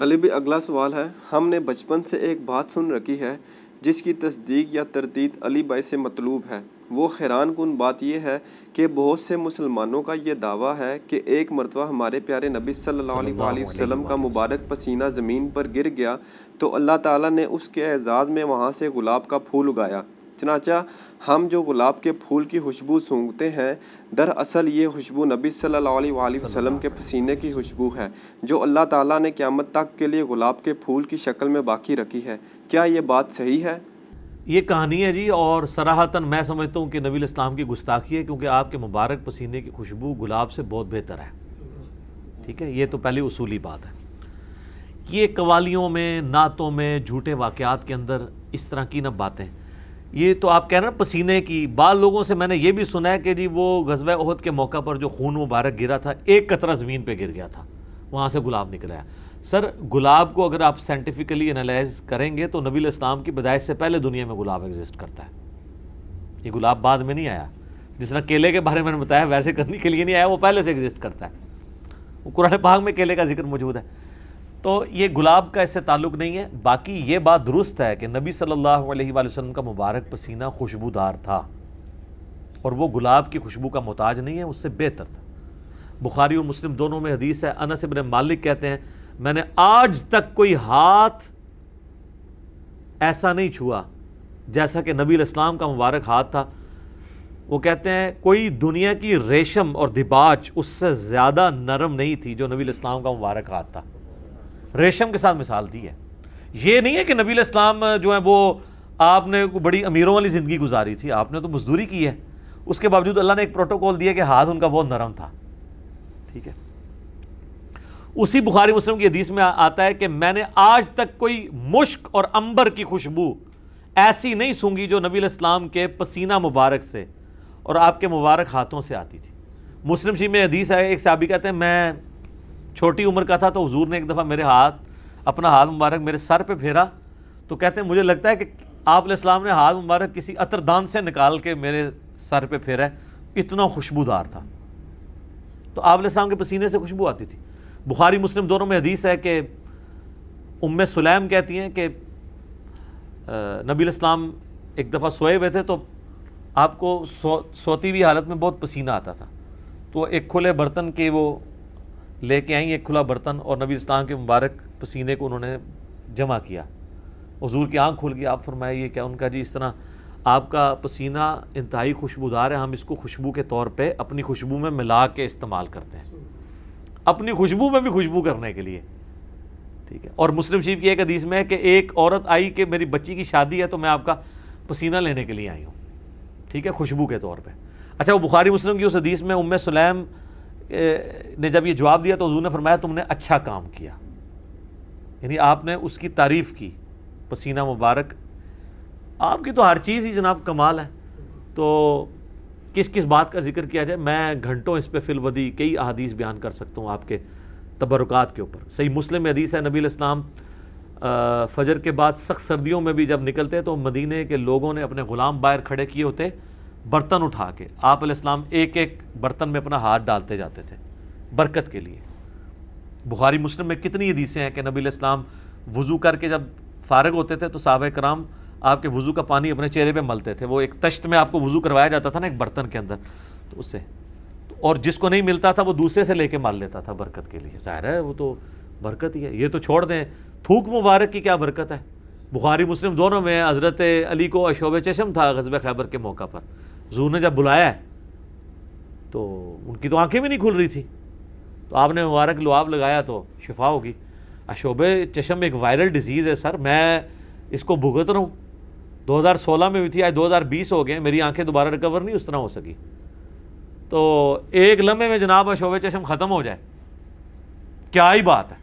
علی بھی اگلا سوال ہے، ہم نے بچپن سے ایک بات سن رکھی ہے جس کی تصدیق یا تردید علی بھائی سے مطلوب ہے۔ وہ حیران کن بات یہ ہے کہ بہت سے مسلمانوں کا یہ دعویٰ ہے کہ ایک مرتبہ ہمارے پیارے نبی صلی اللہ صلی علیہ اللہ وآلہ علیہ وسلم کا وآلہ مبارک وسلم۔ پسینہ زمین پر گر گیا تو اللہ تعالیٰ نے اس کے اعزاز میں وہاں سے گلاب کا پھول اگایا۔ چنانچہ ہم جو گلاب کے پھول کی خوشبو سونگھتے ہیں، دراصل یہ خوشبو نبی صلی اللہ علیہ وآلہ صلی وسلم کے اللہ علیہ پسینے وآلہ کی وسلم۔ خوشبو ہے جو اللہ تعالیٰ نے قیامت تک کے لیے گلاب کے پھول کی شکل میں باقی رکھی ہے۔ کیا یہ بات صحیح ہے؟ یہ کہانی ہے جی، اور صراحتاً میں سمجھتا ہوں کہ نبی الاسلام کی گستاخی ہے، کیونکہ آپ کے مبارک پسینے کی خوشبو گلاب سے بہت بہتر ہے۔ ٹھیک ہے، یہ تو پہلی اصولی بات ہے۔ یہ قوالیوں میں، نعتوں میں، جھوٹے واقعات کے اندر اس طرح کی نہ باتیں، یہ تو آپ کہہ رہے ہیں پسینے کی۔ بعض لوگوں سے میں نے یہ بھی سنا ہے کہ جی وہ غزوہ احد کے موقع پر جو خون مبارک گرا تھا، ایک قطرہ زمین پہ گر گیا تھا، وہاں سے گلاب نکلا ہے۔ سر، گلاب کو اگر آپ سائنٹیفکلی انالائز کریں گے تو نبی الاسلام کی پیدائش سے پہلے دنیا میں گلاب ایگزسٹ کرتا ہے۔ یہ گلاب بعد میں نہیں آیا، جس طرح کیلے کے بارے میں نے بتایا ویسے کرنے کے لیے نہیں آیا، وہ پہلے سے ایگزسٹ کرتا ہے۔ وہ قرآن پاک میں کیلے کا ذکر موجود ہے۔ تو یہ گلاب کا اس سے تعلق نہیں ہے۔ باقی یہ بات درست ہے کہ نبی صلی اللہ علیہ وآلہ وسلم کا مبارک پسینہ خوشبودار تھا، اور وہ گلاب کی خوشبو کا محتاج نہیں ہے، اس سے بہتر تھا۔ بخاری اور مسلم دونوں میں حدیث ہے، انس بن مالک کہتے ہیں میں نے آج تک کوئی ہاتھ ایسا نہیں چھوا جیسا کہ نبی الاسلام کا مبارک ہاتھ تھا۔ وہ کہتے ہیں کوئی دنیا کی ریشم اور دباج اس سے زیادہ نرم نہیں تھی جو نبی الاسلام کا مبارک ہاتھ تھا۔ ریشم کے ساتھ مثال دی ہے۔ یہ نہیں ہے کہ نبی الاسلام جو ہے وہ آپ نے بڑی امیروں والی زندگی گزاری تھی، آپ نے تو مزدوری کی ہے، اس کے باوجود اللہ نے ایک پروٹوکول دیا کہ ہاتھ ان کا بہت نرم تھا۔ ٹھیک ہے، اسی بخاری مسلم کی حدیث میں آتا ہے کہ میں نے آج تک کوئی مشک اور عنبر کی خوشبو ایسی نہیں سونگھی جو نبی الاسلام کے پسینہ مبارک سے اور آپ کے مبارک ہاتھوں سے آتی تھی۔ مسلم شریف میں حدیث ہے، ایک صحابی کہتے ہیں میں چھوٹی عمر کا تھا تو حضور نے ایک دفعہ میرے اپنا ہاتھ مبارک میرے سر پہ پھیرا، تو کہتے ہیں مجھے لگتا ہے کہ آپ علیہ السلام نے ہاتھ مبارک کسی عطر دان سے نکال کے میرے سر پہ پھیرا ہے، اتنا خوشبودار تھا۔ تو آپ علیہ السلام کے پسینے سے خوشبو آتی تھی۔ بخاری مسلم دونوں میں حدیث ہے کہ ام سلیم کہتی ہیں کہ نبی الاسلام ایک دفعہ سوئے ہوئے تھے تو آپ کو سوتی ہوئی حالت میں بہت پسینہ آتا تھا، تو ایک کھلے برتن کے وہ لے کے آئیں، ایک کھلا برتن، اور نبی الاسلام کے مبارک پسینے کو انہوں نے جمع کیا۔ حضور کی آنکھ کھل گئی، آپ فرمایا یہ کیا؟ ان کا جی اس طرح آپ کا پسینہ انتہائی خوشبودار ہے، ہم اس کو خوشبو کے طور پہ اپنی خوشبو میں ملا کے استعمال کرتے ہیں، اپنی خوشبو میں بھی خوشبو کرنے کے لیے۔ ٹھیک ہے، اور مسلم شریف کی ایک حدیث میں ہے کہ ایک عورت آئی کہ میری بچی کی شادی ہے تو میں آپ کا پسینہ لینے کے لیے آئی ہوں، ٹھیک ہے، خوشبو کے طور پہ۔ اچھا، وہ بخاری مسلم کی اس حدیث میں ام سلیم نے جب یہ جواب دیا تو حضور نے فرمایا تم نے اچھا کام کیا، یعنی آپ نے اس کی تعریف کی۔ پسینہ مبارک آپ کی تو ہر چیز ہی جناب کمال ہے، تو کس کس بات کا ذکر کیا جائے؟ میں گھنٹوں اس پہ فی الودی کئی احادیث بیان کر سکتا ہوں آپ کے تبرکات کے اوپر۔ صحیح مسلم میں حدیث ہے، نبی علیہ السلام فجر کے بعد سخت سردیوں میں بھی جب نکلتے تو مدینے کے لوگوں نے اپنے غلام باہر کھڑے کیے ہوتے برتن اٹھا کے، آپ علیہ السلام ایک ایک برتن میں اپنا ہاتھ ڈالتے جاتے تھے برکت کے لیے۔ بخاری مسلم میں کتنی حدیثیں ہیں کہ نبی علیہ السلام وضو کر کے جب فارغ ہوتے تھے تو صحابہ کرام آپ کے وضو کا پانی اپنے چہرے پہ ملتے تھے۔ وہ ایک تشت میں آپ کو وضو کروایا جاتا تھا نا ایک برتن کے اندر، تو اس سے، اور جس کو نہیں ملتا تھا وہ دوسرے سے لے کے مال لیتا تھا برکت کے لیے۔ ظاہر ہے وہ تو برکت ہی ہے۔ یہ تو چھوڑ دیں، تھوک مبارک کی کیا برکت ہے؟ بخاری مسلم دونوں میں حضرت علی کو اشوب چشم تھا غزوہ خیبر کے موقع پر، حضور نے جب بلایا ہے تو ان کی تو آنکھیں بھی نہیں کھل رہی تھی، تو آپ نے مبارک لعاب لگایا تو شفا ہوگی۔ اشوب چشم ایک وائرل ڈیزیز ہے سر، میں اس کو بھگت رہا ہوں، 2016 میں بھی تھی، آج 2020 ہو گئے، میری آنکھیں دوبارہ ریکور نہیں اس طرح ہو سکی۔ تو ایک لمحے میں جناب اشوب چشم ختم ہو جائے، کیا ہی بات ہے۔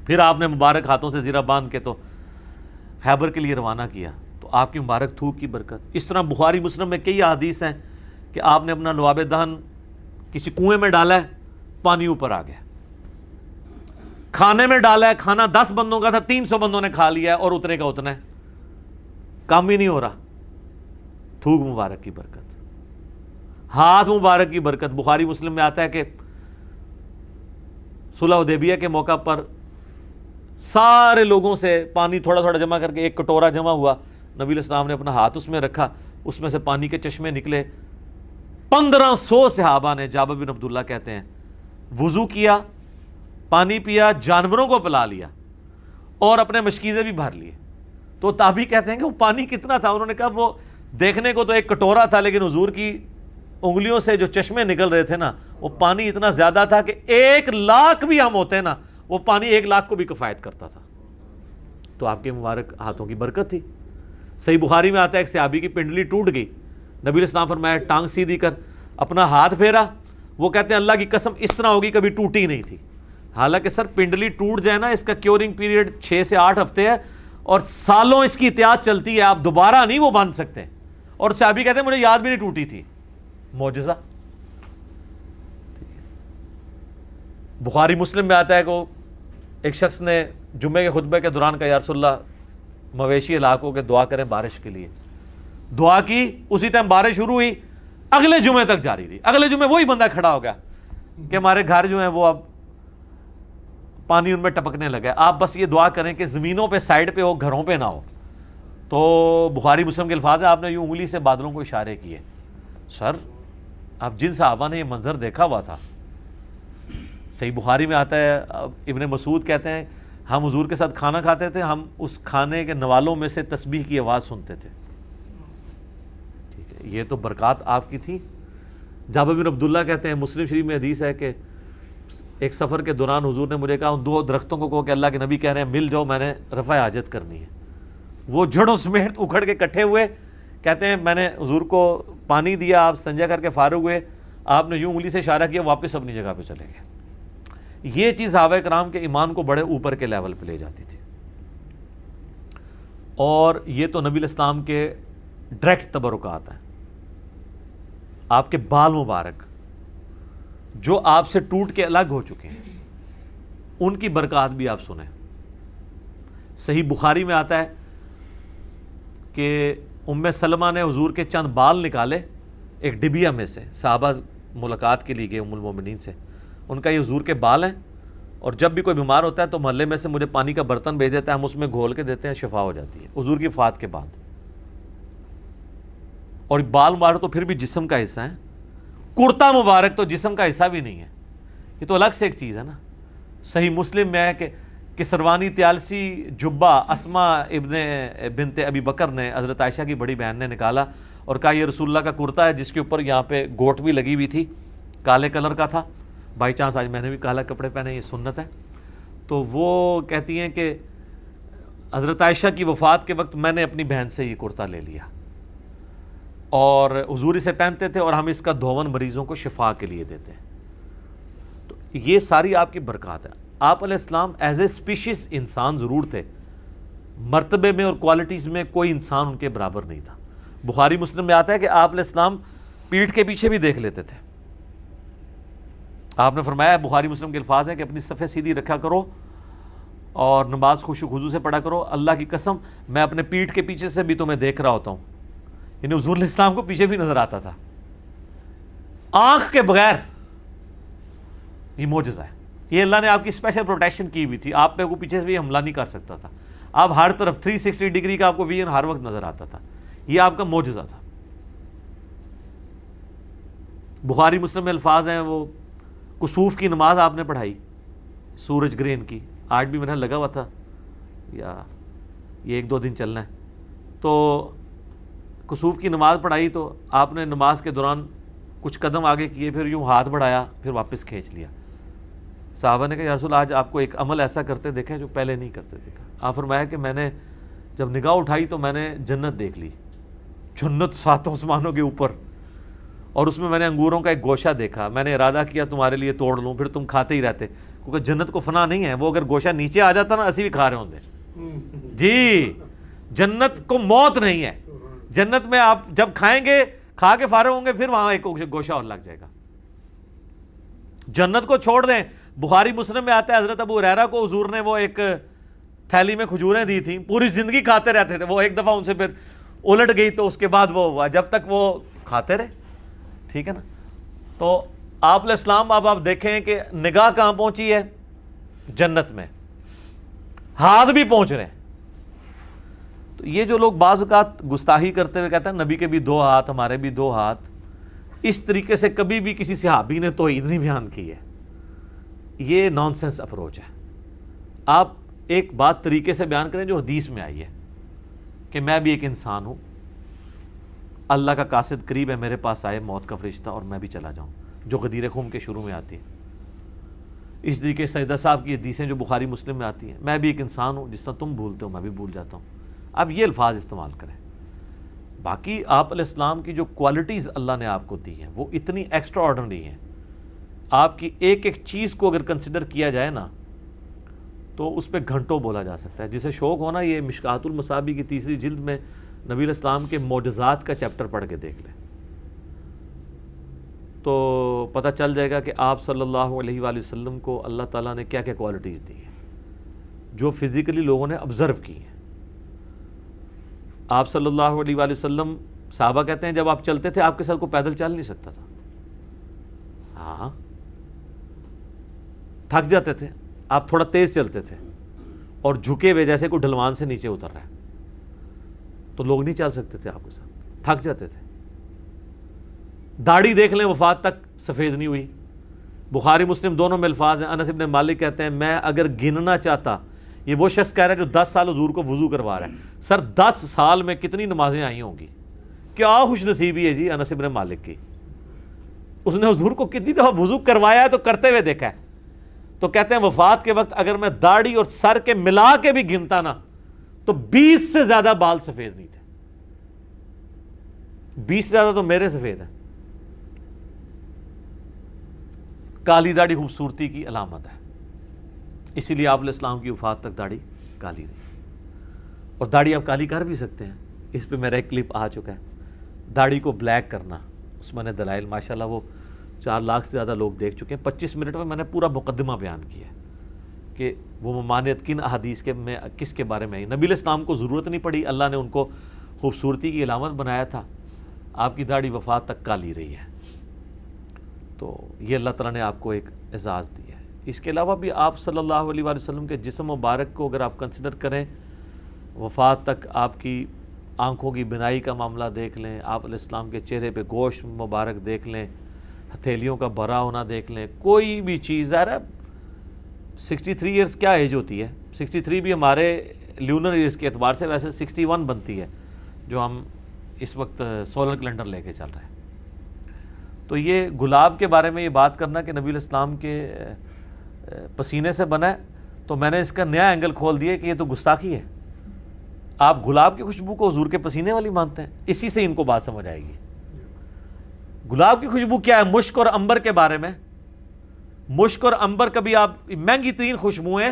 پھر آپ نے مبارک ہاتھوں سے زیرہ باندھ کے تو خیبر کے لیے روانہ کیا، تو آپ کی مبارک تھوک کی برکت۔ اس طرح بخاری مسلم میں کئی احادیث ہیں کہ آپ نے اپنا لعاب دہن کسی کنویں میں ڈالا ہے، پانی اوپر آ گیا، کھانے میں ڈالا ہے، کھانا 10 بندوں کا تھا، 300 بندوں نے کھا لیا ہے اور اتنے کا اتنا ہے، کام ہی نہیں ہو رہا۔ تھوک مبارک کی برکت، ہاتھ مبارک کی برکت۔ بخاری مسلم میں آتا ہے کہ صلح حدیبیہ کے موقع پر سارے لوگوں سے پانی تھوڑا تھوڑا جمع کر کے ایک کٹورا جمع ہوا، نبی علیہ السلام نے اپنا ہاتھ اس میں رکھا، اس میں سے پانی کے چشمے نکلے. 1500 صحابہ نے، جابر بن عبداللہ کہتے ہیں، وضو کیا، پانی پیا، جانوروں کو پلا لیا اور اپنے مشکیزیں بھی بھر لیے. تو تابعی کہتے ہیں کہ وہ پانی کتنا تھا؟ انہوں نے کہا وہ دیکھنے کو تو ایک کٹورا تھا، لیکن حضور کی انگلیوں سے جو چشمے نکل رہے تھے نا، وہ پانی اتنا زیادہ تھا کہ 1,00,000 بھی ہم ہوتے نا، وہ پانی 1,00,000 کو بھی کفایت کرتا تھا. تو آپ کے مبارک ہاتھوں کی برکت تھی. صحیح بخاری میں آتا ہے ایک صحابی کی پنڈلی ٹوٹ گئی، نبی علیہ السلام فرمایا ٹانگ سیدھی کر، اپنا ہاتھ پھیرا، وہ کہتے ہیں اللہ کی قسم اس طرح ہوگی کبھی ٹوٹی نہیں تھی. حالانکہ سر پنڈلی ٹوٹ جائے نا، اس کا کیورنگ پیریڈ 6 سے 8 ہفتے ہے اور سالوں اس کی احتیاط چلتی ہے، آپ دوبارہ نہیں وہ باندھ سکتے. اور صحابی کہتے ہیں مجھے یاد بھی نہیں ٹوٹی تھی. معجزہ. بخاری مسلم میں آتا ہے کہ ایک شخص نے جمعے کے خطبے کے دوران کہا یا رسول اللہ مویشی علاقوں کے دعا کریں بارش کے لیے. دعا کی، اسی ٹائم بارش شروع ہوئی، اگلے جمعے تک جاری رہی. اگلے جمعے وہی بندہ کھڑا ہو گیا کہ ہمارے گھر جو ہیں وہ اب پانی ان میں ٹپکنے لگا. آپ بس یہ دعا کریں کہ زمینوں پہ سائڈ پہ ہو، گھروں پہ نہ ہو. تو بخاری مسلم کے الفاظ ہیں، آپ نے یوں انگلی سے بادلوں کو اشارے کیے. سر اب جن صحابہ نے یہ منظر دیکھا ہوا تھا، صحیح بخاری میں آتا ہے ابن مسعود کہتے ہیں ہم حضور کے ساتھ کھانا کھاتے تھے، ہم اس کھانے کے نوالوں میں سے تسبیح کی آواز سنتے تھے. ٹھیک ہے، یہ تو برکات آپ کی تھی. جابر بن عبداللہ کہتے ہیں مسلم شریف میں حدیث ہے کہ ایک سفر کے دوران حضور نے مجھے کہا ان 2 درختوں کو کہو کہ اللہ کے نبی کہہ رہے ہیں مل جاؤ، میں نے رفع حاجت کرنی ہے. وہ جڑوں سمیت اکھڑ کے کٹھے ہوئے. کہتے ہیں میں نے حضور کو پانی دیا، آپ سنجا کر کے فارغ ہوئے، آپ نے یوں انگلی سے اشارہ کیا، واپس اپنی جگہ پہ چلے گئے. یہ چیز صحابہ کرام کے ایمان کو بڑے اوپر کے لیول پہ لے جاتی تھی. اور یہ تو نبی الاسلام کے ڈائریکٹ تبرکات ہیں. آپ کے بال مبارک جو آپ سے ٹوٹ کے الگ ہو چکے ہیں، ان کی برکات بھی آپ سنیں. صحیح بخاری میں آتا ہے کہ ام سلمہ نے حضور کے چند بال نکالے ایک ڈبیا میں سے. صحابہ ملاقات کے لیے گئے ام المومنین سے، ان کا یہ حضور کے بال ہیں اور جب بھی کوئی بیمار ہوتا ہے تو محلے میں سے مجھے پانی کا برتن بھیج دیتا ہے، ہم اس میں گھول کے دیتے ہیں، شفا ہو جاتی ہے حضور کی وفات کے بعد. اور بال مبارک تو پھر بھی جسم کا حصہ ہے، کرتا مبارک تو جسم کا حصہ بھی نہیں ہے، یہ تو الگ سے ایک چیز ہے نا. صحیح مسلم میں ہے کہ سروانی تیالسی جبہ اسما ابن بنت ابی بکر نے حضرت عائشہ کی بڑی بہن نے نکالا اور کہا یہ رسول اللہ کا کرتا ہے جس کے اوپر یہاں پہ گوٹ بھی لگی ہوئی تھی، کالے کلر کا تھا. بائی چانس آج میں نے بھی کالا کپڑے پہنے، یہ سنت ہے. تو وہ کہتی ہیں کہ حضرت عائشہ کی وفات کے وقت میں نے اپنی بہن سے یہ کرتا لے لیا اور حضور اسے پہنتے تھے اور ہم اس کا دھون مریضوں کو شفا کے لیے دیتے ہیں. تو یہ ساری آپ کی برکات ہے. آپ علیہ السلام ایز اے اسپیشیز انسان ضرور تھے، مرتبے میں اور کوالٹیز میں کوئی انسان ان کے برابر نہیں تھا. بخاری مسلم میں آتا ہے کہ آپ علیہ السلام پیٹھ کے پیچھے بھی دیکھ لیتے تھے. آپ نے فرمایا، بخاری مسلم کے الفاظ ہیں کہ اپنی صفیں سیدھی رکھا کرو اور نماز خشوع و خضوع سے پڑھا کرو، اللہ کی قسم میں اپنے پیٹھ کے پیچھے سے بھی تمہیں دیکھ رہا ہوتا ہوں. یعنی حضور علیہ السلام کو پیچھے بھی نظر آتا تھا آنکھ کے بغیر. یہ معجزہ ہے، یہ اللہ نے آپ کی اسپیشل پروٹیکشن کی ہوئی تھی. آپ پہ وہ پیچھے سے بھی حملہ نہیں کر سکتا تھا. آپ ہر طرف 360 ڈگری کا آپ کو ویژن ہر وقت نظر آتا تھا. یہ آپ کا معجزہ تھا. بخاری مسلم میں الفاظ ہیں، وہ کسوف کی نماز آپ نے پڑھائی سورج گرہن کی، آج بھی میرا لگا ہوا تھا یا یہ 1-2 دن چلنا ہے. تو کسوف کی نماز پڑھائی تو آپ نے نماز کے دوران کچھ قدم آگے کیے، پھر یوں ہاتھ بڑھایا، پھر واپس کھینچ لیا. صحابہ نے کہا یا رسول آج آپ کو ایک عمل ایسا کرتے دیکھیں جو پہلے نہیں کرتے دیکھا. آپ فرمایا کہ میں نے جب نگاہ اٹھائی تو میں نے جنت دیکھ لی، جنت 7 آسمانوں کے اوپر، اور اس میں میں نے انگوروں کا ایک گوشہ دیکھا. میں نے ارادہ کیا تمہارے لیے توڑ لوں، پھر تم کھاتے ہی رہتے، کیونکہ جنت کو فنا نہیں ہے. وہ اگر گوشہ نیچے آ جاتا نا اسی بھی کھا رہے ہوندے. جی جنت کو موت نہیں ہے. جنت میں آپ جب کھائیں گے، کھا کے فارغ ہوں گے، پھر وہاں ایک گوشہ اور لگ جائے گا. جنت کو چھوڑ دیں. بخاری مسلم میں آتا ہے حضرت ابو ہریرہ کو حضور نے وہ ایک تھیلی میں کھجوریں دی تھیں، پوری زندگی کھاتے رہتے تھے. وہ ایک دفعہ ان سے پھر الٹ گئی تو اس کے بعد وہ ہوا، جب تک وہ کھاتے رہے. ٹھیک ہے نا. تو آپ علیہ السلام اب آپ دیکھیں کہ نگاہ کہاں پہنچی ہے؟ جنت میں. ہاتھ بھی پہنچ رہے ہیں. تو یہ جو لوگ بعض اوقات گستاخی کرتے ہوئے کہتے ہیں نبی کے بھی 2 ہاتھ ہمارے بھی 2 ہاتھ, اس طریقے سے کبھی بھی کسی صحابی نے توحید نہیں بیان کی ہے. یہ نان سینس اپروچ ہے. آپ ایک بات طریقے سے بیان کریں جو حدیث میں آئی ہے کہ میں بھی ایک انسان ہوں, اللہ کا قاصد قریب ہے, میرے پاس آئے موت کا فرشتہ اور میں بھی چلا جاؤں, جو غدیر خم کے شروع میں آتی ہے. اس طریقے سجدہ صاحب کی حدیثیں جو بخاری مسلم میں آتی ہیں, میں بھی ایک انسان ہوں, جس طرح تم بھولتے ہو میں بھی بھول جاتا ہوں. اب یہ الفاظ استعمال کریں. باقی آپ علیہ السلام کی جو کوالٹیز اللہ نے آپ کو دی ہیں وہ اتنی ایکسٹرا آرڈنری ہیں. آپ کی ایک ایک چیز کو اگر کنسیڈر کیا جائے نا تو اس پہ گھنٹوں بولا جا سکتا ہے. جسے شوق ہونا یہ مشکات المصابیح کی 3 جلد میں نبی علیہ السلام کے معجزات کا چیپٹر پڑھ کے دیکھ لیں تو پتہ چل جائے گا کہ آپ صلی اللہ علیہ وآلہ وسلم کو اللہ تعالیٰ نے کیا کیا کوالٹیز دی ہیں جو فزیکلی لوگوں نے آبزرو کی ہیں. آپ صلی اللہ علیہ وآلہ وسلم, صحابہ کہتے ہیں جب آپ چلتے تھے آپ کے ساتھ کو پیدل چل نہیں سکتا تھا. ہاں تھک جاتے تھے, آپ تھوڑا تیز چلتے تھے اور جھکے ہوئے جیسے کوئی ڈھلوان سے نیچے اتر رہا ہے تو لوگ نہیں چل سکتے تھے آپ کے ساتھ, تھک جاتے تھے. داڑھی دیکھ لیں وفات تک سفید نہیں ہوئی. بخاری مسلم دونوں میں الفاظ ہیں. انس ابن مالک کہتے ہیں میں اگر گننا چاہتا, یہ وہ شخص کہہ رہا ہے جو 10 سال حضور کو وضو کروا رہا ہے, سر 10 سال میں کتنی نمازیں آئی ہوں گی. کیا خوش نصیبی ہے جی انس ابن مالک کی, اس نے حضور کو کتنی دفعہ وضو کروایا ہے تو کرتے ہوئے دیکھا ہے. تو کہتے ہیں وفات کے وقت اگر میں داڑھی اور سر کے ملا کے بھی گنتا نا تو 20 سے زیادہ بال سفید نہیں تھے. 20 سے زیادہ تو میرے سفید ہیں. کالی داڑھی خوبصورتی کی علامت ہے, اسی لیے آپ علیہ السلام کی وفات تک داڑھی کالی رہی. اور داڑھی آپ کالی کر بھی سکتے ہیں, اس پہ میرا ایک کلپ آ چکا ہے. داڑھی کو بلیک کرنا, اس میں نے دلائل ماشاءاللہ وہ 4 لاکھ سے زیادہ لوگ دیکھ چکے ہیں. 25 منٹ میں نے پورا مقدمہ بیان کیا ہے کہ وہ ممانعت کن احادیث کے میں کس کے بارے میں آئی. نبی علیہ السلام کو ضرورت نہیں پڑی, اللہ نے ان کو خوبصورتی کی علامت بنایا تھا. آپ کی داڑھی وفات تک کالی رہی ہے. تو یہ اللہ تعالیٰ نے آپ کو ایک اعزاز دیا ہے. اس کے علاوہ بھی آپ صلی اللہ علیہ وآلہ وسلم کے جسم مبارک کو اگر آپ کنسیڈر کریں, وفات تک آپ کی آنکھوں کی بینائی کا معاملہ دیکھ لیں, آپ علیہ السلام کے چہرے پہ گوشت مبارک دیکھ لیں, ہتھیلیوں کا بھرا ہونا دیکھ لیں, کوئی بھی چیز. ظاہر ہے 63 ایئرس کیا ایج ہوتی ہے, 63 بھی ہمارے لیونر ایئرس کے اعتبار سے ویسے 61 بنتی ہے جو ہم اس وقت سولر کیلنڈر لے کے چل رہے ہیں. تو یہ گلاب کے بارے میں یہ بات کرنا کہ نبی علیہ السلام کے پسینے سے بنا ہے, تو میں نے اس کا نیا اینگل کھول دیا کہ یہ تو گستاخی ہے. آپ گلاب کی خوشبو کو حضور کے پسینے والی مانتے ہیں, اسی سے ان کو بات سمجھ آئے گی. گلاب کی خوشبو کیا ہے؟ مشک اور عنبر کے بارے میں. مشک اور عنبر کبھی آپ, مہنگی ترین خوشبوئیں,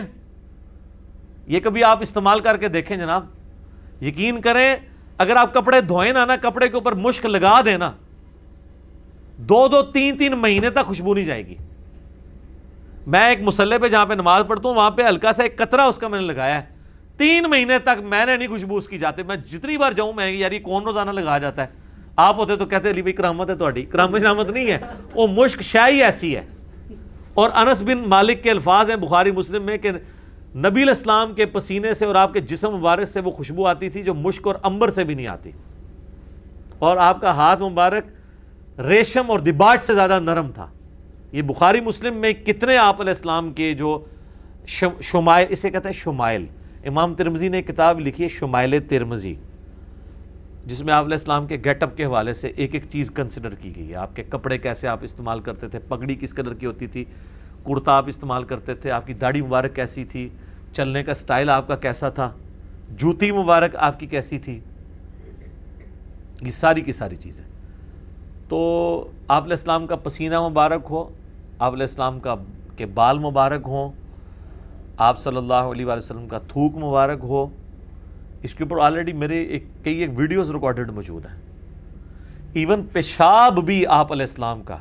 یہ کبھی آپ استعمال کر کے دیکھیں جناب. یقین کریں اگر آپ کپڑے دھوئیں نا, کپڑے کے اوپر مشک لگا دیں نا, 2 3 مہینے تک خوشبو نہیں جائے گی. میں ایک مصلی پہ جہاں پہ نماز پڑھتا ہوں وہاں پہ ہلکا سا ایک قطرہ اس کا میں نے لگایا ہے, 3 مہینے تک میں نے نہیں خوشبو اس کی جاتے. میں جتنی بار جاؤں میں یار یہ کون روزانہ لگا جاتا ہے. آپ ہوتے تو کہتے علی بھائی کرامت ہے تہاڈی. کرامت شرامت نہیں ہے, وہ مشک شائی ایسی ہے. اور انس بن مالک کے الفاظ ہیں بخاری مسلم میں کہ نبی علیہ السلام کے پسینے سے اور آپ کے جسم مبارک سے وہ خوشبو آتی تھی جو مشک اور عنبر سے بھی نہیں آتی. اور آپ کا ہاتھ مبارک ریشم اور دباج سے زیادہ نرم تھا. یہ بخاری مسلم میں کتنے آپ علیہ السلام کے جو شمائل, اسے کہتے ہیں شمائل. امام ترمذی نے ایک کتاب لکھی ہے شمائل ترمذی, جس میں آپ علیہ السلام کے گیٹ اپ کے حوالے سے ایک ایک چیز کنسیڈر کی گئی ہے. آپ کے کپڑے کیسے آپ استعمال کرتے تھے, پگڑی کس کلر کی ہوتی تھی, کرتا آپ استعمال کرتے تھے, آپ کی داڑھی مبارک کیسی تھی, چلنے کا سٹائل آپ کا کیسا تھا, جوتی مبارک آپ کی کیسی تھی, یہ ساری کی ساری چیزیں. تو آپ علیہ السلام کا پسینہ مبارک ہو, آپ علیہ السلام کے بال مبارک ہوں, آپ صلی اللہ علیہ وآلہ وسلم کا تھوک مبارک ہو. اس کے اوپر آلریڈی میرے کئی ایک ویڈیوز ریکارڈڈ موجود ہیں. ایون پیشاب بھی آپ علیہ السلام کا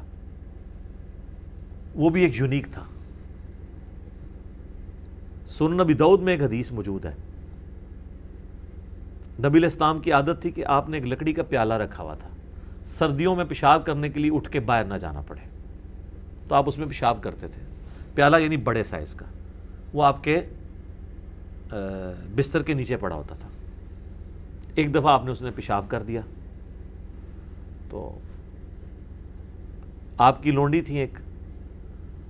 وہ بھی ایک یونیک تھا. سنن نبی داؤد میں ایک حدیث موجود ہے, نبی علیہ السلام کی عادت تھی کہ آپ نے ایک لکڑی کا پیالہ رکھا ہوا تھا, سردیوں میں پیشاب کرنے کے لیے اٹھ کے باہر نہ جانا پڑے تو آپ اس میں پیشاب کرتے تھے. پیالہ یعنی بڑے سائز کا, وہ آپ کے بستر کے نیچے پڑا ہوتا تھا. ایک دفعہ آپ نے اس نے پیشاب کر دیا تو آپ کی لونڈی تھی ایک,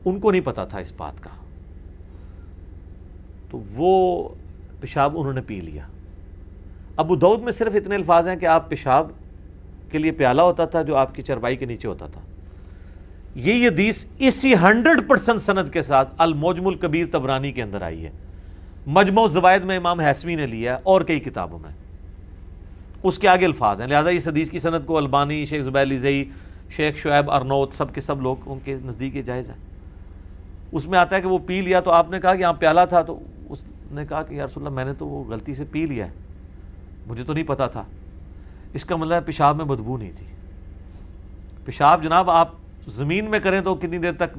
ان کو نہیں پتا تھا اس بات کا, تو وہ پیشاب انہوں نے پی لیا. ابو داؤد میں صرف اتنے الفاظ ہیں کہ آپ پیشاب کے لیے پیالہ ہوتا تھا جو آپ کی چرپائی کے نیچے ہوتا تھا. یہ حدیث اسی 100% سند کے ساتھ المعجم الکبیر طبرانی کے اندر آئی ہے, مجموع الزوائد میں امام حیثمی نے لیا ہے اور کئی کتابوں میں, اس کے آگے الفاظ ہیں. لہٰذا اس حدیث کی سند کو البانی, شیخ زبیر لیزئی, شیخ شعیب ارنوت, سب کے سب لوگ ان کے نزدیک یہ جائز ہے. اس میں آتا ہے کہ وہ پی لیا, تو آپ نے کہا کہ یہاں پیالہ تھا, تو اس نے کہا کہ یا رسول اللہ میں نے تو وہ غلطی سے پی لیا ہے, مجھے تو نہیں پتا تھا. اس کا مطلب ہے پیشاب میں بدبو نہیں تھی. پیشاب جناب آپ زمین میں کریں تو کتنی دیر تک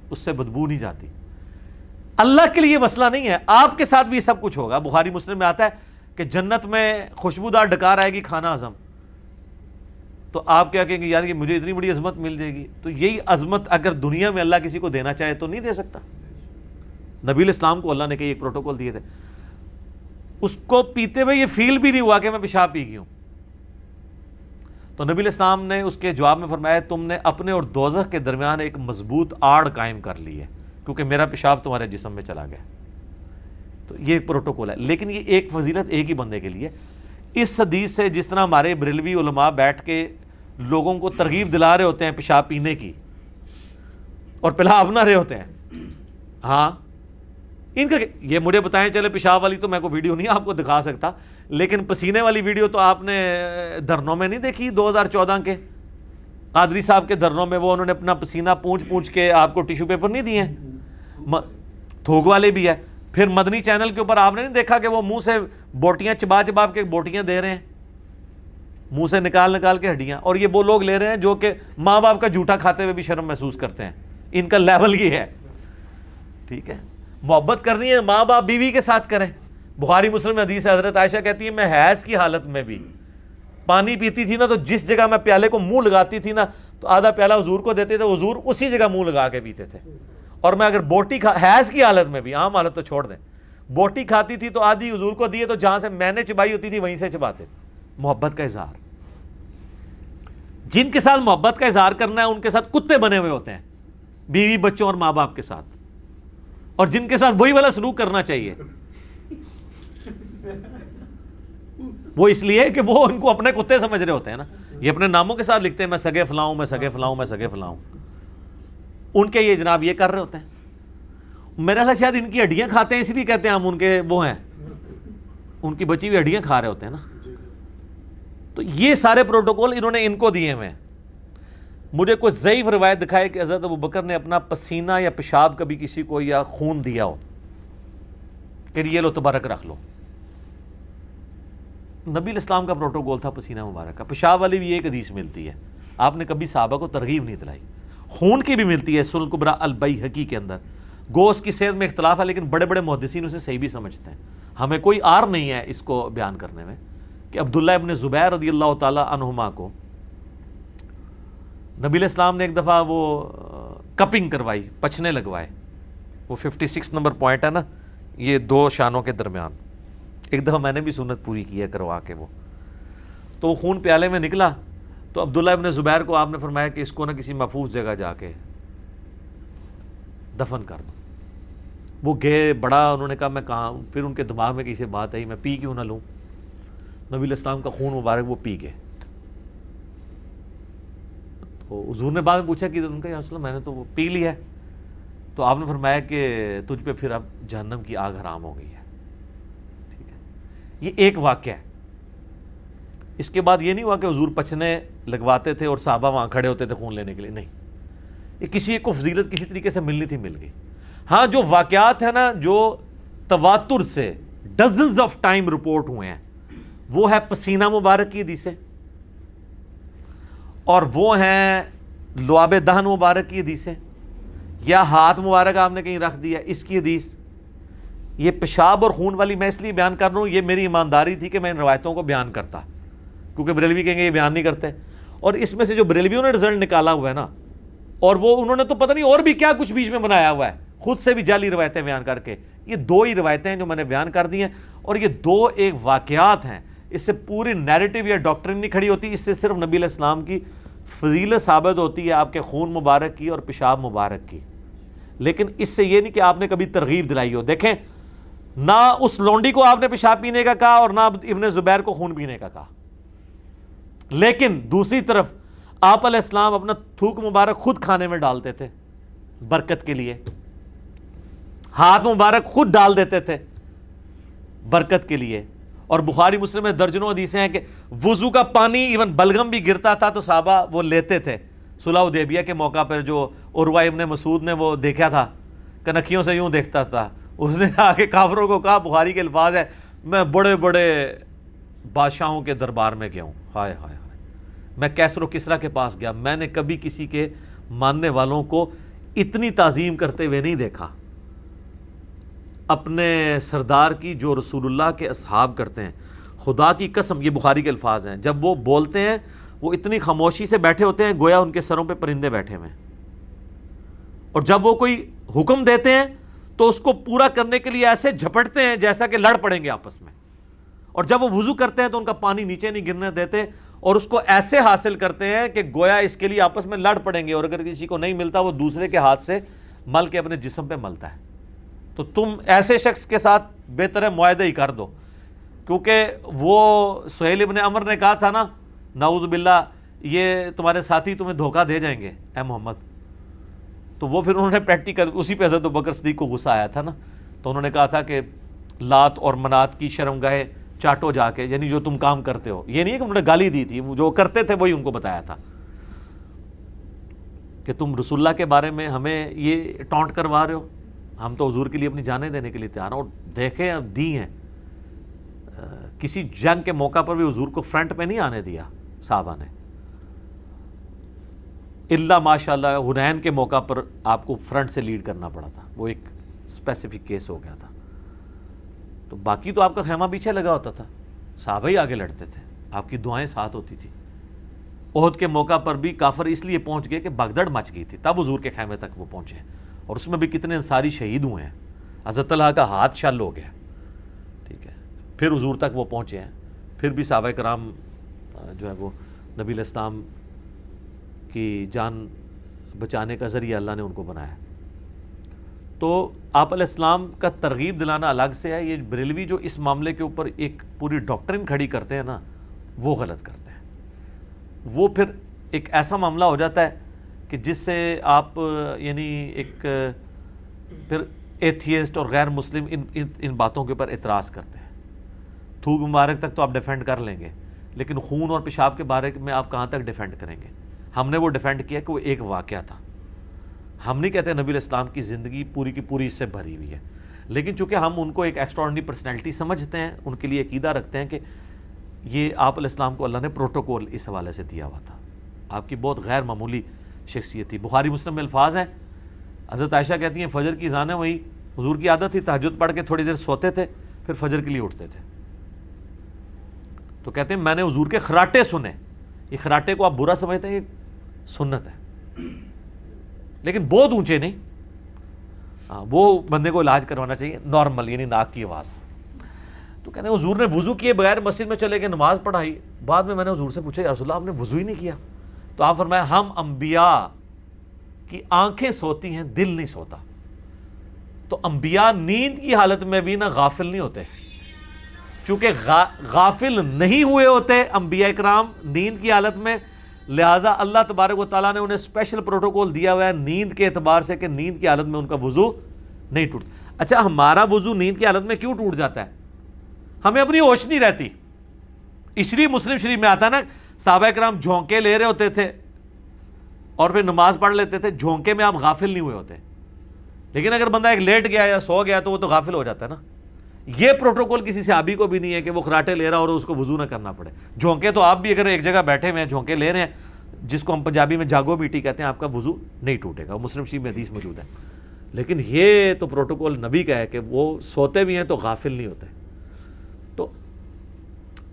اس سے بدبو نہیں جاتی. اللہ کے لیے مسئلہ نہیں ہے, آپ کے ساتھ بھی سب کچھ ہوگا. بخاری مسلم میں آتا ہے کہ جنت میں خوشبودار ڈکار آئے گی کھانا ہضم, تو آپ کیا کہیں گے یار یہ مجھے اتنی بڑی عظمت مل جائے گی. تو یہی عظمت اگر دنیا میں اللہ کسی کو دینا چاہے تو نہیں دے سکتا. نبی الاسلام کو اللہ نے کئی ایک پروٹوکول دیے تھے, اس کو پیتے ہوئے یہ فیل بھی نہیں ہوا کہ میں پیشاب پی گئی ہوں. تو نبی الاسلام نے اس کے جواب میں فرمایا تم نے اپنے اور دوزخ کے درمیان ایک مضبوط آڑ قائم کر لی ہے, کیونکہ میرا پیشاب تمہارے جسم میں چلا گیا. تو یہ ایک پروٹوکول ہے, لیکن یہ ایک فضیلت ایک ہی بندے کے لیے. اس حدیث سے جس طرح ہمارے بریلوی علماء بیٹھ کے لوگوں کو ترغیب دلا رہے ہوتے ہیں پیشاب پینے کی اور پلا اپنا رہے ہوتے ہیں, ہاں ان کا یہ مجھے بتائیں, چلے پیشاب والی تو میں کو ویڈیو نہیں آپ کو دکھا سکتا, لیکن پسینے والی ویڈیو تو آپ نے دھرنوں میں نہیں دیکھی 2014 کے قادری صاحب کے دھرنوں میں, وہ انہوں نے اپنا پسینہ پونچھ کے آپ کو ٹیشو پیپر نہیں دیے, تھوک والے بھی ہے. پھر مدنی چینل کے اوپر آپ نے نہیں دیکھا کہ وہ منہ سے بوٹیاں چبا کے بوٹیاں دے رہے ہیں, منہ سے نکال کے ہڈیاں, اور یہ وہ لوگ لے رہے ہیں جو کہ ماں باپ کا جھوٹا کھاتے ہوئے بھی شرم محسوس کرتے ہیں. ان کا لیول یہ ہے, ٹھیک ہے. محبت کرنی ہے ماں باپ بیوی کے ساتھ کریں. بخاری مسلم میں حدیث ہے, حضرت عائشہ کہتی ہے میں حیض کی حالت میں بھی پانی پیتی تھی نا, تو جس جگہ میں پیالے کو منہ لگاتی تھی نا, تو آدھا پیالہ حضور کو دیتے تھے, حضور اسی جگہ منہ لگا کے پیتے تھے. اور میں اگر بوٹی حیض کی حالت میں بھی, عام حالت تو چھوڑ دیں, بوٹی کھاتی تھی تو آدھی حضور کو دیے, تو جہاں سے میں نے چبائی ہوتی تھی وہیں سے چباتے. محبت کا اظہار, جن کے ساتھ محبت کا اظہار کرنا ہے ان کے ساتھ کتے بنے ہوئے ہوتے ہیں, بیوی بچوں اور ماں باپ کے ساتھ, اور جن کے ساتھ وہی والا سلوک کرنا چاہیے وہ اس لیے کہ وہ ان کو اپنے کتے سمجھ رہے ہوتے ہیں نا. یہ اپنے ناموں کے ساتھ لکھتے ہیں, میں سگے فلاؤں, میں سگے فلاؤں, میں سگے فلاؤں. ان کے یہ جناب یہ کر رہے ہوتے ہیں. میرا خیال شاید ان کی ہڈیاں کھاتے ہیں, اس لیے کہتے ہیں ہم ان کے وہ ہیں, ان کی بچی ہوئی ہڈیاں کھا رہے ہوتے ہیں نا. تو یہ سارے پروٹوکول انہوں نے ان کو دیے ہوئے ہیں. مجھے کوئی ضعیف روایت دکھائے کہ حضرت ابوبکر نے اپنا پسینہ یا پیشاب کبھی کسی کو یا خون دیا ہو کہ یہ لو تبارک رکھ لو. نبی الاسلام کا پروٹوکول تھا پسینہ مبارک کا. پیشاب والی بھی ایک حدیث ملتی ہے, آپ نے کبھی صحابہ کو ترغیب نہیں دلائی. خون کی بھی ملتی ہے سنن کبریٰ البیہقی کے اندر. گوشت کی صحت میں اختلاف ہے, لیکن بڑے بڑے محدثین اسے صحیح بھی سمجھتے ہیں. ہمیں کوئی آر نہیں ہے اس کو بیان کرنے میں کہ عبداللہ ابن زبیر رضی اللہ تعالی عنہما کو نبی علیہ السلام نے ایک دفعہ وہ کپنگ کروائی, پچھنے لگوائے. وہ 56 نمبر پوائنٹ ہے نا, یہ دو شانوں کے درمیان. ایک دفعہ میں نے بھی سنت پوری کی ہے کروا کے. وہ تو خون پیالے میں نکلا, تو عبداللہ ابن زبیر کو آپ نے فرمایا کہ اس کو نہ کسی محفوظ جگہ جا کے دفن کر دو. وہ گئے, بڑا انہوں نے کہا میں کہاں, پھر ان کے دماغ میں کسی بات آئی میں پی کیوں نہ لوں. نبی علیہ السلام کا خون مبارک وہ پی گئے. تو حضور نے بعد میں پوچھا کہ ان کا یا رسول اللہ میں نے تو وہ پی لیا ہے. تو آپ نے فرمایا کہ تجھ پہ پھر اب جہنم کی آگ حرام ہو گئی ہے. ٹھیک ہے, یہ ایک واقعہ ہے. اس کے بعد یہ نہیں ہوا کہ حضور پچھنے لگواتے تھے اور صحابہ وہاں کھڑے ہوتے تھے خون لینے کے لیے, نہیں. یہ کسی ایک کو فضیلت کسی طریقے سے ملنی تھی, مل گئی. ہاں جو واقعات ہیں نا جو تواتر سے ڈزنز آف ٹائم رپورٹ ہوئے ہیں, وہ ہے پسینہ مبارک کی حدیثیں, اور وہ ہیں لعاب دہن مبارک کی حدیثیں, یا ہاتھ مبارک آپ نے کہیں رکھ دیا اس کی حدیث. یہ پیشاب اور خون والی میں اس لیے بیان کر رہا ہوں, یہ میری ایمانداری تھی کہ میں ان روایتوں کو بیان کرتا, کیونکہ بریلوی کہیں گے یہ بیان نہیں کرتے. اور اس میں سے جو بریلویوں نے رزلٹ نکالا ہوا ہے نا, اور وہ انہوں نے تو پتہ نہیں اور بھی کیا کچھ بیچ میں بنایا ہوا ہے, خود سے بھی جعلی روایتیں بیان کر کے یہ دو ہی روایتیں ہیں جو میں نے بیان کر دی ہیں، اور یہ دو ایک واقعات ہیں، اس سے پوری نیریٹو یا ڈاکٹرن نہیں کھڑی ہوتی، اس سے صرف نبی علیہ السلام کی فضیلت ثابت ہوتی ہے، آپ کے خون مبارک کی اور پیشاب مبارک کی، لیکن اس سے یہ نہیں کہ آپ نے کبھی ترغیب دلائی ہو۔ دیکھیں، نہ اس لونڈی کو آپ نے پیشاب پینے کا کہا اور نہ ابن زبیر کو خون پینے کا کہا، لیکن دوسری طرف آپ علیہ السلام اپنا تھوک مبارک خود کھانے میں ڈالتے تھے برکت کے لیے، ہاتھ مبارک خود ڈال دیتے تھے برکت کے لیے، اور بخاری مسلم میں درجنوں حدیثیں ہیں کہ وضو کا پانی ایون بلغم بھی گرتا تھا تو صحابہ وہ لیتے تھے۔ صلح حدیبیہ کے موقع پر جو عروہ ابن مسعود نے وہ دیکھا تھا، کنکھیوں سے یوں دیکھتا تھا، اس نے آ کے کافروں کو کہا، بخاری کے الفاظ ہے، میں بڑے بڑے بادشاہوں کے دربار میں گیا ہوں، ہائے ہائے ہائے، میں کیسر و کسریٰ کے پاس گیا، میں نے کبھی کسی کے ماننے والوں کو اتنی تعظیم کرتے ہوئے نہیں دیکھا اپنے سردار کی جو رسول اللہ کے اصحاب کرتے ہیں۔ خدا کی قسم، یہ بخاری کے الفاظ ہیں، جب وہ بولتے ہیں وہ اتنی خاموشی سے بیٹھے ہوتے ہیں گویا ان کے سروں پہ پرندے بیٹھے ہوئے ہیں، اور جب وہ کوئی حکم دیتے ہیں تو اس کو پورا کرنے کے لیے ایسے جھپٹتے ہیں جیسا کہ لڑ پڑیں گے آپس میں، اور جب وہ وضو کرتے ہیں تو ان کا پانی نیچے نہیں گرنے دیتے، اور اس کو ایسے حاصل کرتے ہیں کہ گویا اس کے لیے آپس میں لڑ پڑیں گے، اور اگر کسی کو نہیں ملتا وہ دوسرے کے ہاتھ سے مل کے اپنے جسم پہ ملتا ہے۔ تو تم ایسے شخص کے ساتھ بہتر ہے معاہدہ ہی کر دو، کیونکہ وہ سہیل ابن عمر نے کہا تھا نا، نعوذ باللہ، یہ تمہارے ساتھی تمہیں دھوکہ دے جائیں گے اے محمد، تو وہ پھر انہوں نے پریکٹیکل اسی پہ حضرت ابوبکر صدیق کو غصہ آیا تھا نا، تو انہوں نے کہا تھا کہ لات اور منات کی شرمگاہیں چاٹو جا کے، یعنی جو تم کام کرتے ہو، یہ نہیں ہے کہ انہوں نے گالی دی تھی، جو کرتے تھے وہی ان کو بتایا تھا کہ تم رسول اللہ کے بارے میں ہمیں یہ ٹونٹ کروا رہے ہو، ہم تو حضور کے لیے اپنی جانیں دینے کے لیے تیار ہیں۔ اور دیکھیں اب دی ہیں، کسی جنگ کے موقع پر بھی حضور کو فرنٹ پہ نہیں آنے دیا صحابہ نے، اللہ ماشاءاللہ حنین کے موقع پر آپ کو فرنٹ سے لیڈ کرنا پڑا تھا، وہ ایک اسپیسیفک کیس ہو گیا تھا، تو باقی تو آپ کا خیمہ پیچھے لگا ہوتا تھا، صحابہ ہی آگے لڑتے تھے، آپ کی دعائیں ساتھ ہوتی تھی۔ احد کے موقع پر بھی کافر اس لیے پہنچ گئے کہ بھگدڑ مچ گئی تھی، تب حضور کے خیمے تک وہ پہنچے، اور اس میں بھی کتنے انصاری شہید ہوئے ہیں، حضرت طلحہ کا ہاتھ شل ہو گیا، ٹھیک ہے، پھر حضور تک وہ پہنچے ہیں، پھر بھی صحابہ کرام جو ہے وہ نبی علیہ السلام کی جان بچانے کا ذریعہ اللہ نے ان کو بنایا۔ تو آپ علیہ السلام کا ترغیب دلانا الگ سے ہے، یہ بریلوی جو اس معاملے کے اوپر ایک پوری ڈاکٹرن کھڑی کرتے ہیں نا، وہ غلط کرتے ہیں، وہ پھر ایک ایسا معاملہ ہو جاتا ہے کہ جس سے آپ یعنی ایک پھر ایتھیسٹ اور غیر مسلم ان باتوں کے اوپر اعتراض کرتے ہیں۔ تھوک مبارک تک تو آپ ڈیفینڈ کر لیں گے، لیکن خون اور پیشاب کے بارے میں آپ کہاں تک ڈیفینڈ کریں گے؟ ہم نے وہ ڈیفینڈ کیا کہ وہ ایک واقعہ تھا، ہم نہیں کہتے نبی علیہ السلام کی زندگی پوری کی پوری اس سے بھری ہوئی ہے، لیکن چونکہ ہم ان کو ایک ایکسٹراڈنری پرسنالٹی سمجھتے ہیں، ان کے لیے عقیدہ رکھتے ہیں کہ یہ آپ علیہ السلام کو اللہ نے پروٹوکول اس حوالے سے دیا ہوا تھا، آپ کی بہت غیر معمولی شخصیت تھی۔ بخاری مسلم میں الفاظ ہیں، حضرت عائشہ کہتی ہیں فجر کی اذانیں ہوئی، حضور کی عادت تھی تہجد پڑھ کے تھوڑی دیر سوتے تھے، پھر فجر کے لیے اٹھتے تھے، تو کہتے ہیں میں نے حضور کے خراٹے سنے، یہ خراٹے کو آپ برا سمجھتے ہیں، یہ سنت ہے، لیکن بہت اونچے نہیں، وہ بندے کو علاج کروانا چاہیے نارمل، یعنی ناک کی آواز۔ تو کہتے ہیں حضور نے وضو کیے بغیر مسجد میں چلے گئے، نماز پڑھائی، بعد میں نے حضور سے پوچھا یا رسول اللہ آپ نے وضو ہی نہیں کیا؟ تو آپ فرمایا ہم انبیاء کی آنکھیں سوتی ہیں، دل نہیں سوتا، تو انبیاء نیند کی حالت میں بھی نہ غافل نہیں ہوتے، چونکہ غافل نہیں ہوئے ہوتے انبیاء اکرام نیند کی حالت میں، لہٰذا اللہ تبارک و تعالیٰ نے انہیں اسپیشل پروٹوکول دیا ہوا ہے نیند کے اعتبار سے کہ نیند کی حالت میں ان کا وضو نہیں ٹوٹتا۔ اچھا ہمارا وضو نیند کی حالت میں کیوں ٹوٹ جاتا ہے؟ ہمیں اپنی ہوش نہیں رہتی، اس لیے مسلم شریف میں آتا ہے نا، صحابہ کرام جھونکے لے رہے ہوتے تھے اور پھر نماز پڑھ لیتے تھے، جھونکے میں آپ غافل نہیں ہوئے ہوتے، لیکن اگر بندہ ایک لیٹ گیا یا سو گیا تو وہ تو غافل ہو جاتا ہے نا۔ یہ پروٹوکول کسی صحابی کو بھی نہیں ہے کہ وہ خراٹے لے رہا اور اس کو وضو نہ کرنا پڑے، جھونکے تو آپ بھی اگر ایک جگہ بیٹھے ہوئے ہیں جھونکے لے رہے ہیں، جس کو ہم پنجابی میں جاگو بیٹی کہتے ہیں، آپ کا وضو نہیں ٹوٹے گا، مسلم شریف میں حدیث موجود ہے، لیکن یہ تو پروٹوکول نبی کا ہے کہ وہ سوتے بھی ہیں تو غافل نہیں ہوتے۔ تو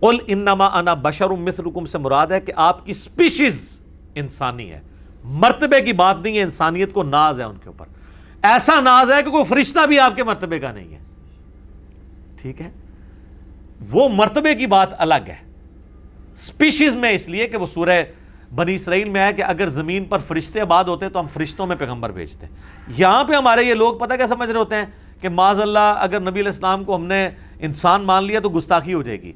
قل انما انا بشر مثلکم سے مراد ہے کہ آپ کی سپیشیز انسانی ہے، مرتبے کی بات نہیں ہے، انسانیت کو ناز ہے ان کے اوپر۔ ایسا ناز ہے کہ کوئی فرشتہ بھی آپ کے مرتبے کا نہیں ہے. ٹھیک ہے, وہ مرتبے کی بات الگ ہے. سپیشیز میں اس لیے کہ وہ سورہ بنی اسرائیل میں ہے کہ اگر زمین پر فرشتے آباد ہوتے تو ہم فرشتوں میں پیغمبر بھیجتے. یہاں پہ ہمارے یہ لوگ پتہ کیا سمجھ رہے ہوتے ہیں کہ معاذ اللہ اگر نبی علیہ السلام کو ہم نے انسان مان لیا تو گستاخی ہو جائے گی.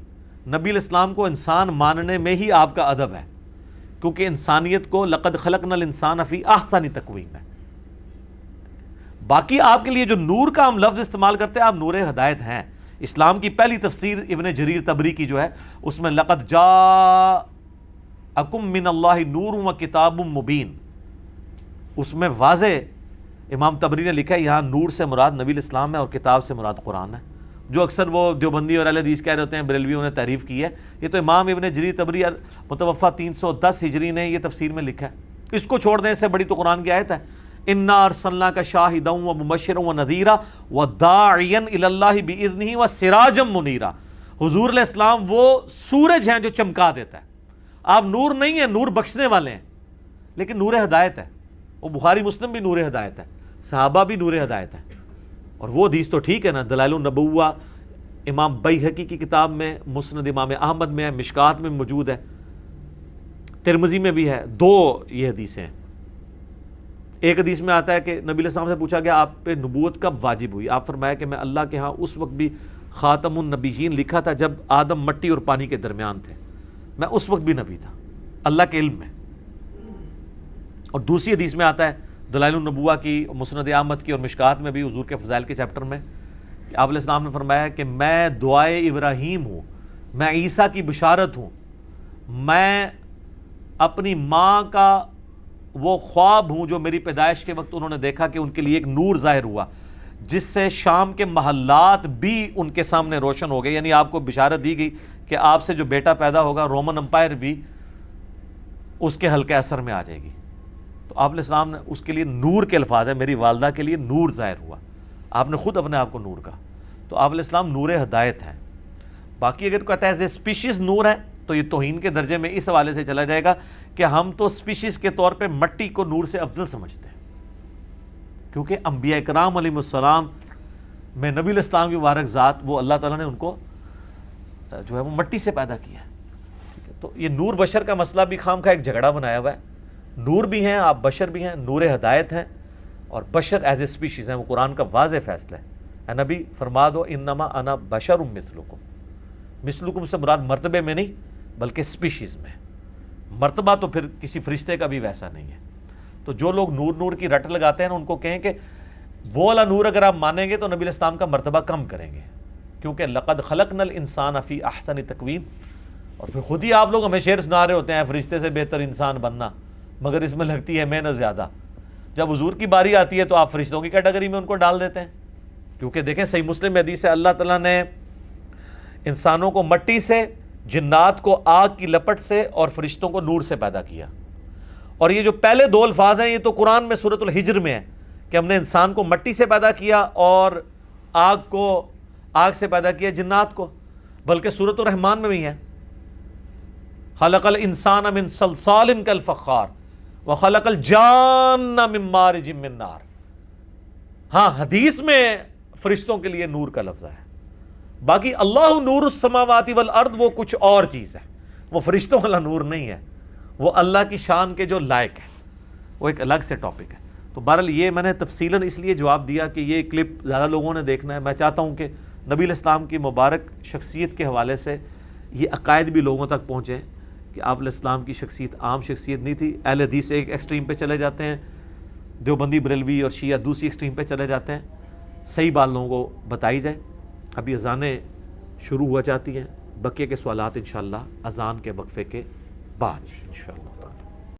نبی علیہ السلام کو انسان ماننے میں ہی آپ کا ادب ہے, کیونکہ انسانیت کو لقد خلقنا الانسان فی احسن تقویم ہے. باقی آپ کے لیے جو نور کا ہم لفظ استعمال کرتے ہیں, آپ نور ہدایت ہیں. اسلام کی پہلی تفسیر ابن جریر طبری کی جو ہے اس میں لقد جاءکم من اللہ نور و کتاب مبین, اس میں واضح امام طبری نے لکھا ہے یہاں نور سے مراد نبی الاسلام ہے اور کتاب سے مراد قرآن ہے. جو اکثر وہ دیوبندی اور اہل حدیث کہہ رہے ہوتے ہیں بریلویوں نے تعریف کی ہے, یہ تو امام ابن جریر طبری متوفہ 310 ہجری نے یہ تفسیر میں لکھا ہے. اس کو چھوڑ دیں, اس سے بڑی تو قرآن کی آیت ہے انا ارسلناک شاہدا و مبشرا و نذیرا و داعیا الی اللہ باذنہ و سراجا منیرا. حضور علیہ السلام وہ سورج ہیں جو چمکا دیتا ہے. آپ نور نہیں ہیں, نور بخشنے والے ہیں, لیکن نور ہدایت ہے. وہ بخاری مسلم بھی نور ہدایت ہے, صحابہ بھی نور ہدایت ہے. اور وہ حدیث تو ٹھیک ہے نا, دلائل النبوہ امام بیہقی کی کتاب میں, مسند امام احمد میں ہے, مشکات میں موجود ہے, ترمذی میں بھی ہے. دو یہ حدیثیں ہیں. ایک حدیث میں آتا ہے کہ نبی علیہ السلام سے پوچھا گیا آپ پہ نبوت کب واجب ہوئی؟ آپ فرمایا کہ میں اللہ کے ہاں اس وقت بھی خاتم النبیین لکھا تھا جب آدم مٹی اور پانی کے درمیان تھے, میں اس وقت بھی نبی تھا اللہ کے علم میں. اور دوسری حدیث میں آتا ہے دلائل النبوہ کی, مسند احمد کی اور مشکات میں بھی, حضور کے فضائل کے چیپٹر میں, کہ آپ علیہ السلام نے فرمایا کہ میں دعائے ابراہیم ہوں, میں عیسیٰ کی بشارت ہوں, میں اپنی ماں کا وہ خواب ہوں جو میری پیدائش کے وقت انہوں نے دیکھا کہ ان کے لیے ایک نور ظاہر ہوا جس سے شام کے محلات بھی ان کے سامنے روشن ہو گئے. یعنی آپ کو بشارت دی گئی کہ آپ سے جو بیٹا پیدا ہوگا رومن امپائر بھی اس کے حلقہ اثر میں آ جائے گی. تو آپ علیہ السلام نے اس کے لیے نور کے الفاظ ہیں, میری والدہ کے لیے نور ظاہر ہوا. آپ نے خود اپنے آپ کو نور کہا. تو آپ علیہ السلام نور ہدایت ہیں. باقی اگر کہتا ہے اسپیشیز نور ہے تو یہ توہین کے درجے میں اس حوالے سے چلا جائے گا کہ ہم تو اسپیشیز کے طور پہ مٹی کو نور سے افضل سمجھتے ہیں, کیونکہ انبیاء کرام علیہ السلام میں نبی علیہ السلام کی مبارک ذات, وہ اللہ تعالیٰ نے ان کو جو ہے وہ مٹی سے پیدا کیا ہے. تو یہ نور بشر کا مسئلہ بھی خام کا ایک جھگڑا بنایا ہوا ہے. نور بھی ہیں آپ, بشر بھی ہیں, نور ہدایت ہیں, اور بشر ایز اے اسپیشیز ہیں. وہ قرآن کا واضح فیصلہ ہے. اے نبی فرما دو انما انا بشر مثلکم. مثلکم سے مراد مرتبے میں نہیں بلکہ اسپیشیز میں. مرتبہ تو پھر کسی فرشتے کا بھی ویسا نہیں ہے. تو جو لوگ نور نور کی رٹ لگاتے ہیں نا, ان کو کہیں کہ وہ والا نور اگر آپ مانیں گے تو نبی علیہ السلام کا مرتبہ کم کریں گے, کیونکہ لقد خلقنا الانسان فی احسن تقویم. اور پھر خود ہی آپ لوگ ہمیں شعر سنا رہے ہوتے ہیں فرشتے سے بہتر انسان بننا, مگر اس میں لگتی ہے محنت زیادہ. جب حضور کی باری آتی ہے تو آپ فرشتوں کی کیٹیگری میں ان کو ڈال دیتے ہیں. کیونکہ دیکھیں صحیح مسلم حدیث ہے, اللہ تعالیٰ نے انسانوں کو مٹی سے, جنات کو آگ کی لپٹ سے, اور فرشتوں کو نور سے پیدا کیا. اور یہ جو پہلے دو الفاظ ہیں یہ تو قرآن میں سورۃ الحجر میں ہے کہ ہم نے انسان کو مٹی سے پیدا کیا اور آگ سے پیدا کیا جنات کو. بلکہ سورۃ الرحمن میں بھی ہے خلق الانسان من صلصال کالفخار وخلق الجان من مارج من نار. ہاں حدیث میں فرشتوں کے لیے نور کا لفظ ہے. باقی اللہ نور السماوات والارض وہ کچھ اور چیز ہے, وہ فرشتوں والا نور نہیں ہے, وہ اللہ کی شان کے جو لائق ہے, وہ ایک الگ سے ٹاپک ہے. تو بہرحال یہ میں نے تفصیلاً اس لیے جواب دیا کہ یہ کلپ زیادہ لوگوں نے دیکھنا ہے. میں چاہتا ہوں کہ نبی علیہ السلام کی مبارک شخصیت کے حوالے سے یہ عقائد بھی لوگوں تک پہنچے کہ آپ علیہ السلام کی شخصیت عام شخصیت نہیں تھی. اہل حدیث ایک ایکسٹریم پہ چلے جاتے ہیں, دیوبندی بریلوی اور شیعہ دوسری ایکسٹریم پہ چلے جاتے ہیں. صحیح بات لوگوں کو بتائی جائے. ابھی اذانیں شروع ہوا جاتی ہیں, بقیہ کے سوالات انشاءاللہ اذان کے وقفے کے بعد انشاءاللہ.